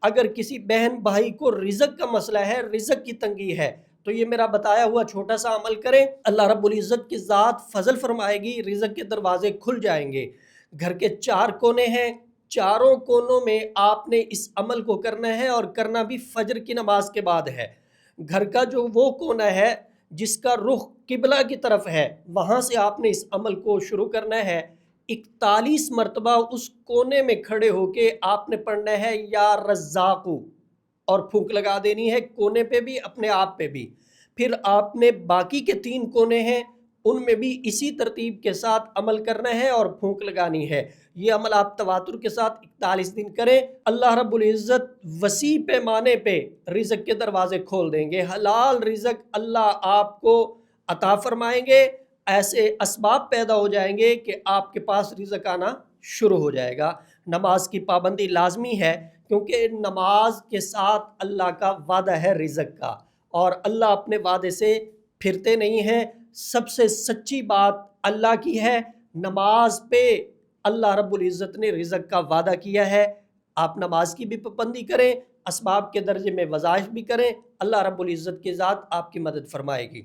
اگر کسی بہن بھائی کو رزق کا مسئلہ ہے، رزق کی تنگی ہے، تو یہ میرا بتایا ہوا چھوٹا سا عمل کریں، اللہ رب العزت کی ذات فضل فرمائے گی، رزق کے دروازے کھل جائیں گے۔ گھر کے 4 کونے ہیں، چاروں کونوں میں آپ نے اس عمل کو کرنا ہے، اور کرنا بھی فجر کی نماز کے بعد ہے۔ گھر کا جو وہ کونا ہے جس کا رخ قبلہ کی طرف ہے، وہاں سے آپ نے اس عمل کو شروع کرنا ہے۔ 41 مرتبہ اس کونے میں کھڑے ہو کے آپ نے پڑھنا ہے یا رزاقو، اور پھونک لگا دینی ہے کونے پہ بھی، اپنے آپ پہ بھی۔ پھر آپ نے باقی کے 3 کونے ہیں ان میں بھی اسی ترتیب کے ساتھ عمل کرنا ہے اور پھونک لگانی ہے۔ یہ عمل آپ تواتر کے ساتھ 41 دن کریں، اللہ رب العزت وسیع پیمانے پہ رزق کے دروازے کھول دیں گے، حلال رزق اللہ آپ کو عطا فرمائیں گے۔ ایسے اسباب پیدا ہو جائیں گے کہ آپ کے پاس رزق آنا شروع ہو جائے گا۔ نماز کی پابندی لازمی ہے، کیونکہ نماز کے ساتھ اللہ کا وعدہ ہے رزق کا، اور اللہ اپنے وعدے سے پھرتے نہیں ہیں۔ سب سے سچی بات اللہ کی ہے، نماز پہ اللہ رب العزت نے رزق کا وعدہ کیا ہے۔ آپ نماز کی بھی پابندی کریں، اسباب کے درجے میں وظائف بھی کریں، اللہ رب العزت کی ذات آپ کی مدد فرمائے گی۔